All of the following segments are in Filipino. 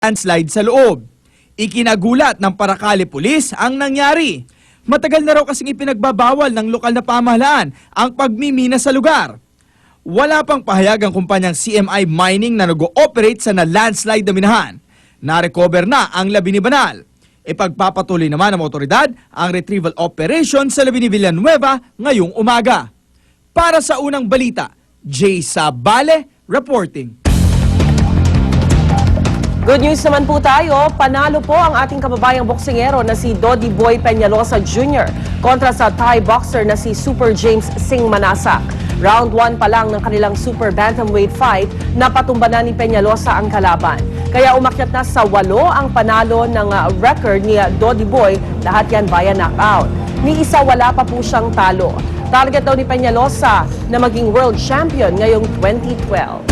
landslide sa loob. Ikinagulat ng Paracale Police ang nangyari. Matagal na raw kasing ipinagbabawal ng lokal na pamahalaan ang pagmimina sa lugar. Wala pang pahayag ang kumpanyang CMI Mining na nag-ooperate sa na-landslide na minahan. Na-recover na ang Labi ni Banal. Ipagpapatuloy naman ng otoridad ang retrieval operation sa Labi ni Villanueva ngayong umaga. Para sa unang balita, Jay Sabale reporting. Good news naman po tayo, panalo po ang ating kababayang boksingero na si Dodi Boy Peñalosa Jr. kontra sa Thai boxer na si Super James Singh Manasak. Round 1 pa lang ng kanilang super bantamweight fight, napatumba na ni Peñalosa ang kalaban. Kaya umakyat na sa 8 ang panalo ng record ni Dodi Boy, lahat yan via knockout. Ni isa wala pa po siyang talo. Target daw ni Peñalosa na maging world champion ngayong 2012.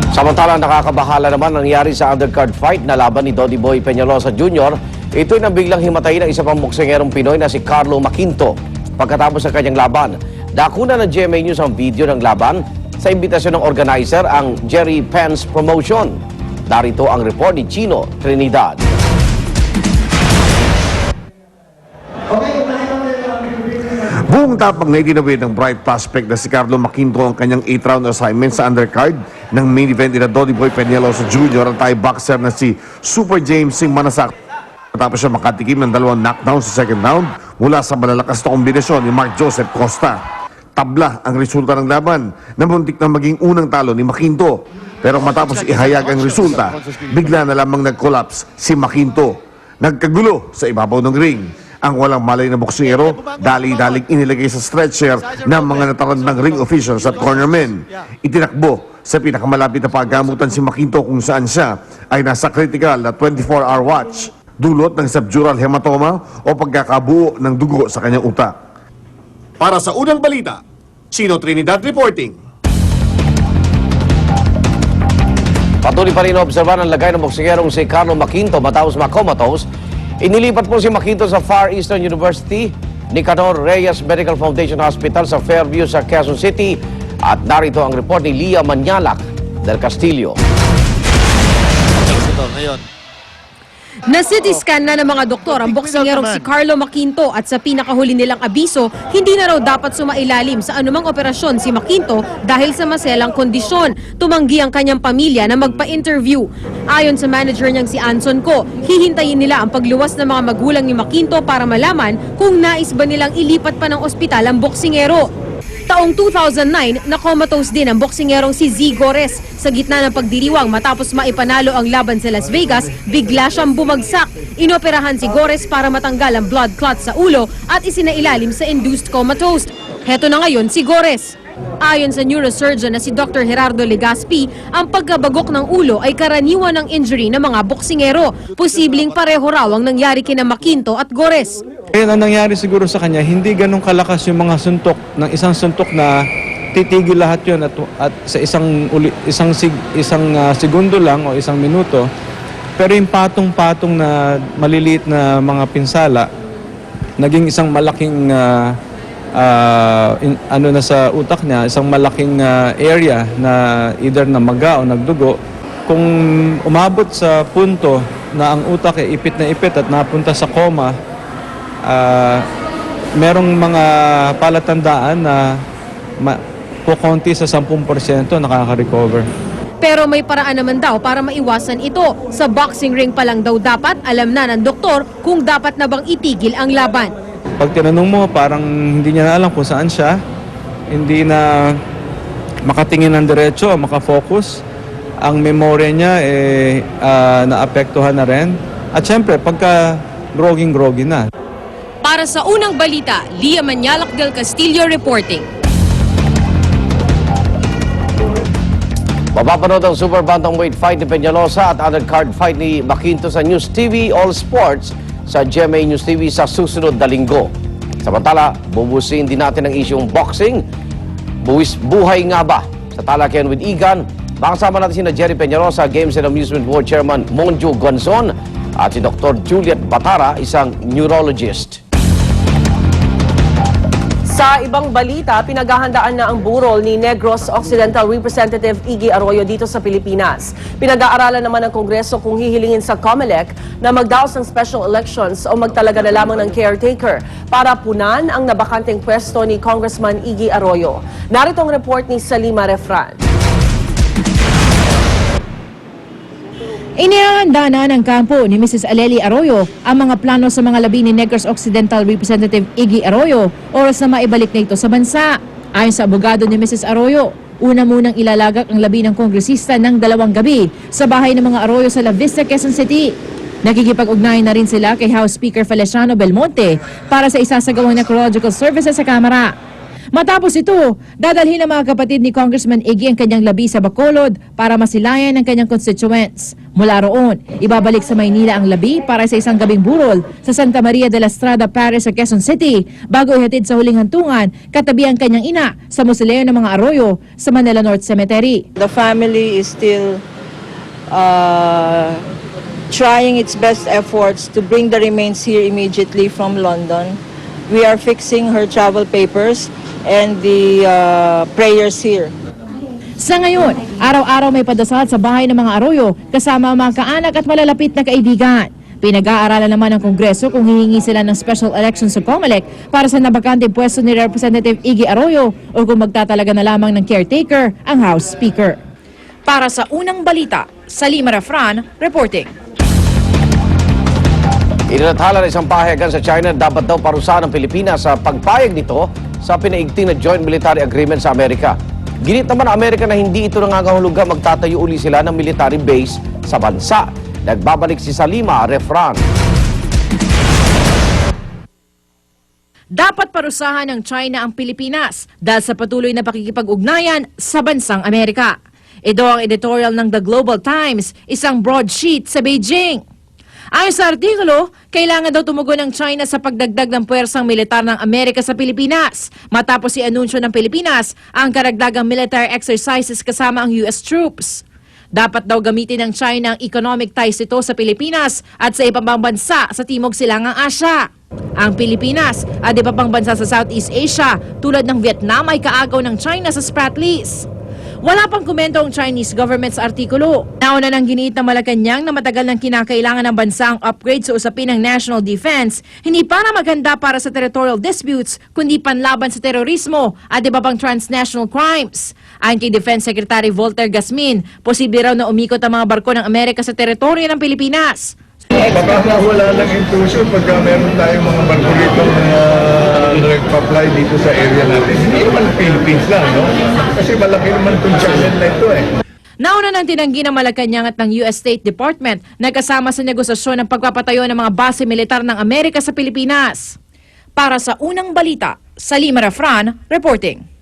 Samantalang nakakabahala naman nangyari sa undercard fight na laban ni Dodi Boy Peñalosa Jr. Ito'y nang biglang himatay ng isa pang boksingerong Pinoy na si Carlo Maquinto. Pagkatapos ng kanyang laban, dakuna ng GMA News ang video ng laban sa imbitasyon ng organizer ang Jerry Pence Promotion. Darito ang report ni Chino Trinidad. Buong tapang na itinawid ng bright prospect na si Carlo Maquinto ang kanyang 8th-round assignment sa undercard ng main event ni Dodi Boy Peñalosa Jr. ang Thai boxer na si Super James Singh Manasak. Matapos siya makatikim ng 2 knockdown sa second round mula sa malalakas na kombinasyon ni Mark Joseph Costa. Tabla ang resulta ng laban na muntik na maging unang talo ni Maquinto. Pero matapos ihayag ang resulta, bigla na lamang nag-collapse si Maquinto. Nagkagulo sa ibabaw ng ring. Ang walang malay na boksingero, dali-daling inilagay sa stretcher ng mga natarandang ring officials at cornermen. Itinakbo sa pinakamalapit na paggamutan si Maquinto kung saan siya ay nasa critical na 24-hour watch, dulot ng subdural hematoma o pagkakabuo ng dugo sa kanyang utak. Para sa unang balita, Chino Trinidad reporting. Patuloy pa rin obserban ang lagay ng boksingerong si Carlo Maquinto matapos makomatos. Inilipat po si Maquinto sa Far Eastern University, Nicanor Reyes Medical Foundation Hospital sa Fairview sa Quezon City. At narito ang report ni Lia Manyalak del Castillo. Na-CT scan na ng mga doktor ang boksingerong si Carlo Maquinto at sa pinakahuli nilang abiso, hindi na raw dapat sumailalim sa anumang operasyon si Maquinto dahil sa maselang kondisyon. Tumanggi ang kanyang pamilya na magpa-interview. Ayon sa manager niyang si Anson Ko, hihintayin nila ang pagluwas ng mga magulang ni Maquinto para malaman kung nais ba nilang ilipat pa ng ospital ang boksingero. Taong 2009, nakomatose din ang boksingerong si Z Gores. Sa gitna ng pagdiriwang matapos maipanalo ang laban sa Las Vegas, bigla siyang bumagsak. Inoperahan si Gores para matanggal ang blood clot sa ulo at isinailalim sa induced comatose. Heto na ngayon si Gores. Ayon sa neurosurgeon na si Dr. Gerardo Legaspi, ang pagkabagok ng ulo ay karaniwan ng injury ng mga boksingero. Posibleng pareho raw ang nangyari kina Maquinto at Gores. Ang nangyari siguro sa kanya, hindi ganun kalakas yung mga suntok ng isang suntok na titigil lahat yun at sa isang segundo lang o isang minuto. Pero yung patong-patong na maliliit na mga pinsala, naging isang malaking na sa utak niya, isang malaking area na either namaga o nagdugo. Kung umabot sa punto na ang utak ay ipit na ipit at napunta sa coma, merong mga palatandaan na kukonti sa 10% nakaka-recover. Pero may paraan naman daw para maiwasan ito. Sa boxing ring pa lang daw dapat alam na ng doktor kung dapat na bang itigil ang laban. Pag tinanong mo, parang hindi niya na alam kung saan siya. Hindi na makatingin ng diretso, makafocus. Ang memorya niya naapektuhan na rin. At syempre, pagka groging-grogi na. Para sa unang balita, Lia Manyalak del Castillo reporting. Mapapanood ang super bantamweight fight ni Peñalosa at undercard fight ni Maquinto sa News TV All Sports sa GMA News TV sa susunod na linggo. Samantala, bubusin din natin ang isyong boxing. Buhay nga ba? Sa Talakayan with Igan, makasama natin sina Jerry Peñalosa, Games and Amusement Board Chairman Monjo Gonzon at si Dr. Juliet Batara, isang neurologist. Sa ibang balita, pinaghahandaan na ang burol ni Negros Occidental Representative Iggy Arroyo dito sa Pilipinas. Pinag-aaralan naman ng Kongreso kung hihilingin sa COMELEC na magdaos ng special elections o magtalaga na lamang ng caretaker para punan ang nabakanteng pwesto ni Congressman Iggy Arroyo. Narito ang report ni Salima Refran. Inihahanda na ng kampo ni Mrs. Aleli Arroyo ang mga plano sa mga labi ni Negros Occidental Representative Iggy Arroyo oras na maibalik na ito sa bansa. Ayon sa abogado ni Mrs. Arroyo, una munang ilalagak ang labi ng kongresista ng 2 gabi sa bahay ng mga Arroyo sa La Vista, Quezon City. Nakikipag-ugnayan na rin sila kay House Speaker Feliciano Belmonte para sa isasagawang necrological services sa Kamara. Matapos ito, dadalhin ng mga kapatid ni Congressman Iggy ang kanyang labi sa Bacolod para masilayan ng kanyang constituents. Mula roon, ibabalik sa Maynila ang labi para sa isang gabing burol sa Santa Maria de la Estrada Parish sa Quezon City bago ihatid sa huling hantungan katabi ang kanyang ina sa Mausoleo ng mga Arroyo sa Manila North Cemetery. The family is still trying its best efforts to bring the remains here immediately from London. We are fixing her travel papers and the prayers here. Sa ngayon, araw-araw may padasal sa bahay ng mga Arroyo kasama ang mga kaanak at malalapit na kaibigan. Pinag-aaralan naman ng Kongreso kung hihingi sila ng special election sa COMELEC para sa nabakanteng pwesto ni Representative Iggy Arroyo o kung magtatalaga na lamang ng caretaker ang House Speaker. Para sa unang balita, Salima Refran, reporting. Ininathala ng isang pahayagan sa China dapat daw parusahan ng Pilipinas sa pagpayag nito sa pinaigting na joint military agreement sa Amerika. Ginit naman ng Amerika na hindi ito nangangahulugan magtatayo uli sila ng military base sa bansa. Nagbabalik si Salima Refran. Dapat parusahan ng China ang Pilipinas dahil sa patuloy na pakikipag-ugnayan sa bansang Amerika. Ito ang editorial ng The Global Times, isang broadsheet sa Beijing. Ayon sa artikulo, kailangan daw tumugon ng China sa pagdagdag ng puwersang militar ng Amerika sa Pilipinas matapos i-anunsyo ng Pilipinas ang karagdagang military exercises kasama ang US troops. Dapat daw gamitin ng China ang economic ties ito sa Pilipinas at sa ibang bansa sa Timog Silangang Asya. Ang Pilipinas at iba pang bansa sa Southeast Asia tulad ng Vietnam ay kaagaw ng China sa Spratlys. Wala pang komento ang Chinese government sa artikulo. Nauna nang giniit ng Malacanang na matagal nang kinakailangan ng bansa ang upgrade sa usapin ng national defense, hindi para maganda para sa territorial disputes, kundi panlaban sa terorismo at iba pang transnational crimes. Ayon kay Defense Secretary Voltaire Gasmin, posible raw na umikot ang mga barko ng Amerika sa teritoryo ng Pilipinas. Baka mawala lang intrusion pagka meron tayong mga barko rito nagpa-fly dito sa area natin. Hindi naman Philippines lang, no? Kasi malaki naman itong channel na ito eh. Nauna nang tinanggi ng Malacanang at ng US State Department na kasama sa negosasyon ng pagpapatayo ng mga base militar ng Amerika sa Pilipinas. Para sa unang balita, Salima Refran, reporting.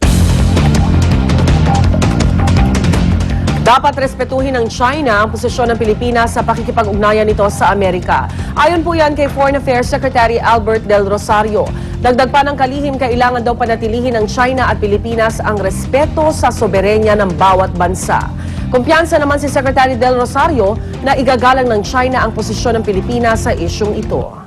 Dapat respetuhin ng China ang posisyon ng Pilipinas sa pakikipag-ugnayan nito sa Amerika. Ayon po yan kay Foreign Affairs Secretary Albert Del Rosario. Dagdag pa ng kalihim, kailangan daw panatilihin ng China at Pilipinas ang respeto sa soberenya ng bawat bansa. Kumpiyansa naman si Secretary Del Rosario na igagalang ng China ang posisyon ng Pilipinas sa isyung ito.